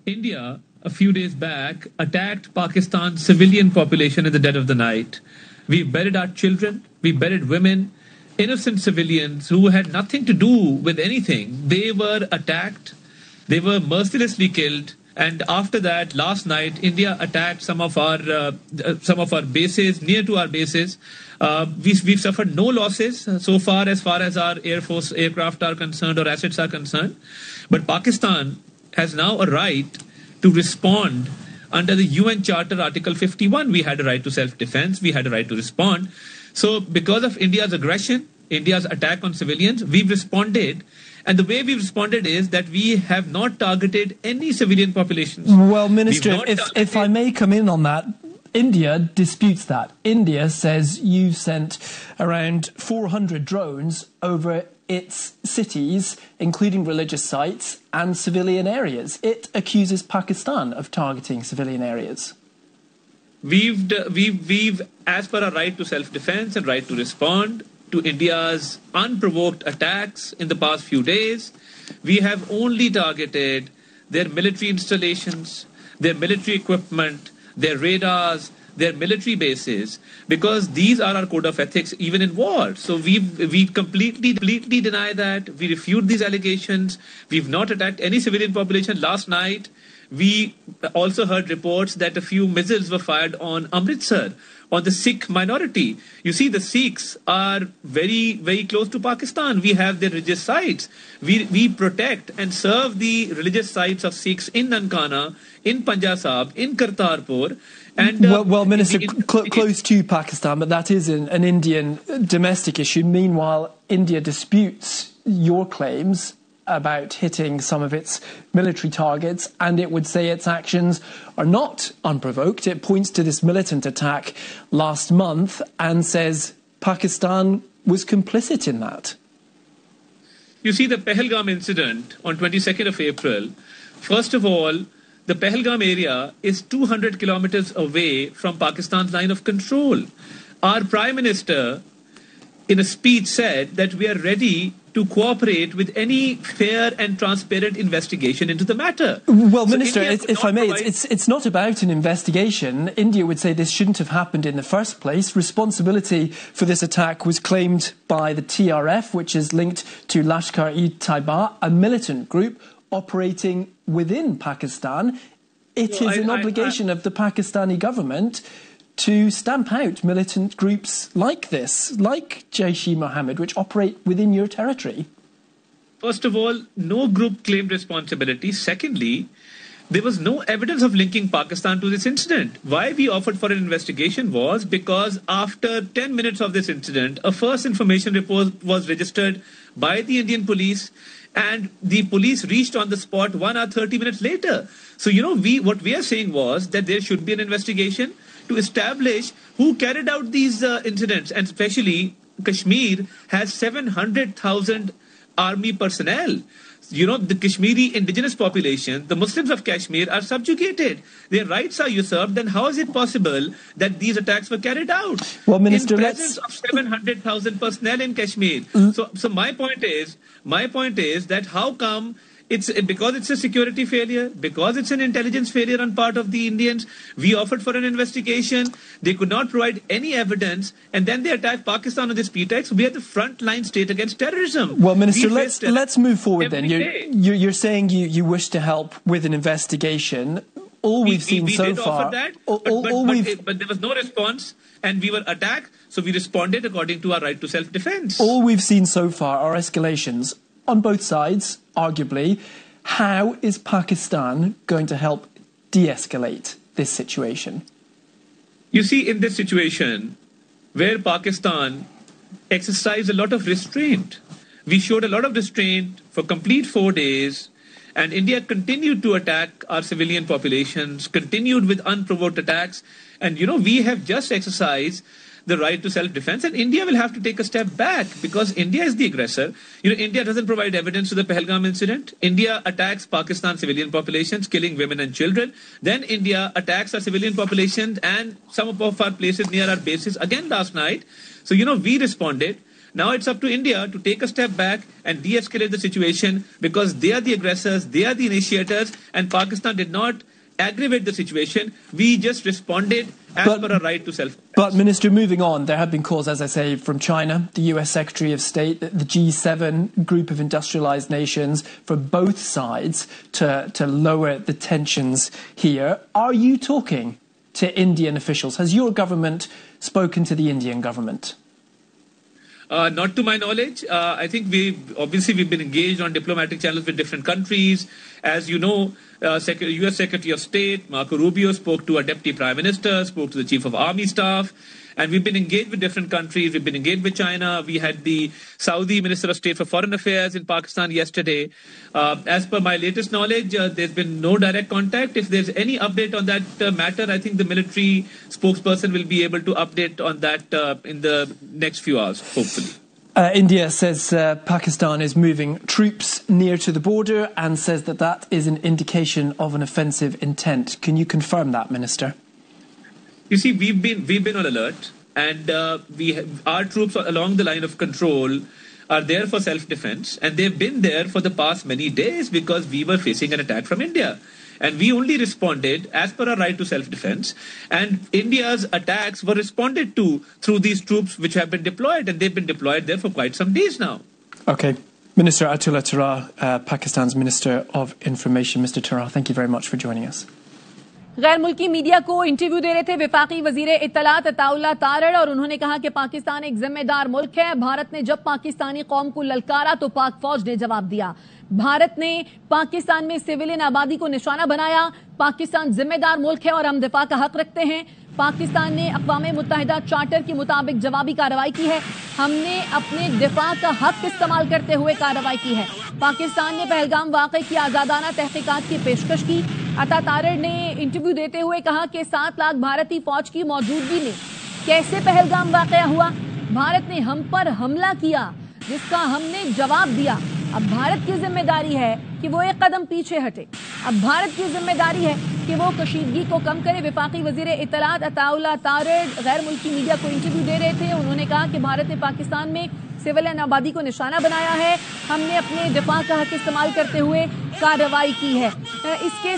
India, a few days back, attacked Pakistan's civilian population in the dead of the night. We buried our children, we buried women, innocent civilians who had nothing to do with anything. They were attacked, they were mercilessly killed. And after that, last night, India attacked some of our bases, near to our bases. We've suffered no losses so far as our Air Force aircraft are concerned or assets are concerned. But Pakistan has now a right to respond under the UN Charter Article 51. We had a right to self-defense. We had a right to respond. So because of India's aggression, India's attack on civilians, we've responded. And the way we've responded is that we have not targeted any civilian populations. Well, Minister, if I may come in on that, India disputes that. India says you sent around 400 drones over its cities, including religious sites and civilian areas. It accuses Pakistan of targeting civilian areas. We've as per our right to self-defense and right to respond to India's unprovoked attacks in the past few days, we have only targeted their military installations, their military equipment, their radars, their military bases, because these are our code of ethics even in war. So we completely deny that. We refute these allegations. We've not attacked any civilian population. Last night, we also heard reports that a few missiles were fired on Amritsar, on the Sikh minority. You see, the Sikhs are very, very close to Pakistan. We have their religious sites. We protect and serve the religious sites of Sikhs in Nankana, in Punjab, in Kartarpur. And, well, Minister, close to Pakistan, but that is an Indian domestic issue. Meanwhile, India disputes your claims about hitting some of its military targets, and it would say its actions are not unprovoked. It points to this militant attack last month and says Pakistan was complicit in that. You see, the Pahalgam incident on 22nd of April, first of all, the Pahalgam area is 200 kilometers away from Pakistan's line of control. Our Prime Minister, in a speech, said that we are ready to cooperate with any fair and transparent investigation into the matter. Well, so Minister, if I may, it's not about an investigation. India would say this shouldn't have happened in the first place. Responsibility for this attack was claimed by the TRF, which is linked to Lashkar-e-Taiba, a militant group operating within Pakistan. It is an obligation of the Pakistani government to stamp out militant groups like this, like Jaish-e-Mohammed, which operate within your territory. First of all, no group claimed responsibility. Secondly, there was no evidence of linking Pakistan to this incident. Why we offered for an investigation was because after 10 minutes of this incident, a first information report was registered by the Indian police, and the police reached on the spot 1 hour 30 minutes later. So, what we are saying was that there should be an investigation to establish who carried out these incidents. And especially, Kashmir has 700,000 army personnel. The Kashmiri indigenous population, the Muslims of Kashmir, are subjugated. Their rights are usurped. Then how is it possible that these attacks were carried out? Well, Minister, in presence of 700,000 personnel in Kashmir. So my point is that how come because it's a security failure, because it's an intelligence failure on part of the Indians, we offered for an investigation. They could not provide any evidence, and then they attacked Pakistan on this pretext. We are the frontline state against terrorism. Well, Minister, let's move forward then. You're saying you wish to help with an investigation. All we've seen so far, but there was no response, and we were attacked, so we responded according to our right to self-defense. All we've seen so far are escalations on both sides, arguably. How is Pakistan going to help de-escalate this situation? You see, in this situation, where Pakistan exercised a lot of restraint, we showed a lot of restraint for complete 4 days, and India continued to attack our civilian populations, continued with unprovoked attacks, and we have just exercised the right to self-defense, and India will have to take a step back because India is the aggressor. India doesn't provide evidence to the Pahalgam incident. India attacks Pakistan civilian populations, killing women and children. Then India attacks our civilian populations and some of our places near our bases again last night. So, we responded. Now it's up to India to take a step back and de-escalate the situation, because they are the aggressors, they are the initiators, and Pakistan did not aggravate the situation. We just responded as per our right to self-defense. But, Minister, moving on, there have been calls, as I say, from China, the US Secretary of State, the G7 group of industrialized nations, from both sides to lower the tensions here. Are you talking to Indian officials? Has your government spoken to the Indian government? Not to my knowledge. I think we've been engaged on diplomatic channels with different countries. As you know, US Secretary of State Marco Rubio spoke to our Deputy Prime Minister, spoke to the Chief of Army Staff, and we've been engaged with different countries. We've been engaged with China. We had the Saudi Minister of State for Foreign Affairs in Pakistan yesterday. As per my latest knowledge, there's been no direct contact. If there's any update on that matter, I think the military spokesperson will be able to update on that in the next few hours, hopefully. India says Pakistan is moving troops near to the border and says that is an indication of an offensive intent. Can you confirm that, Minister? You see, we've been on alert, and our troops along the line of control are there for self-defense, and they've been there for the past many days because we were facing an attack from India. And we only responded as per our right to self-defense. And India's attacks were responded to through these troops which have been deployed, and they've been deployed there for quite some days now. Okay. Minister Atta Tarar, Pakistan's Minister of Information. Mr. Tarar, thank you very much for joining us. गैर मुल्की media को interview दे रहे थे वफाकी वजीर इत्तलात अता तारड़, और उन्होंने कहा कि पाकिस्तान एक जिम्मेदार मुल्क है। भारत ने जब पाकिस्तानी कौम को ललकारा तो पाक फौज ने जवाब दिया। भारत ने पाकिस्तान में सिविलियन आबादी को निशाना बनाया। पाकिस्तान जिम्मेदार मुल्क है और हम दिफा का हक रखते हैं। पाकिस्तान ने अक़वाम मुत्तहिदा चार्टर के मुताबिक जवाबी कार्रवाई की है। हमने अपने दिफा का हक इस्तेमाल करते हुए कार्रवाई की है। पाकिस्तान ने पहलगाम वाक़े की आज़ादाना तहकीकात की पेशकश की। अता तारड़ ने इंटरव्यू देते हुए कहा कि 7 लाख भारतीय फौज की मौजूदगी में कैसे पहलगाम वाक़या हुआ। भारत ने हम पर हमला किया, जिसका हमने जवाब दिया। अब भारत की जिम्मेदारी है कि वो एक कदम पीछे हटे। अब भारत की जिम्मेदारी है कि वो कशीदगी को कम करे। वफाकी वजीर इत्तलात अता तारड़ गैर मुल्की मीडिया को इंटरव्यू दे रहे थे। उन्होंने कहा कि भारत ने पाकिस्तान में सिविलियन आबादी को निशाना बनाया है। हमने अपने दिफा का हक इस्तेमाल करते हुए कार्रवाई की है। इसके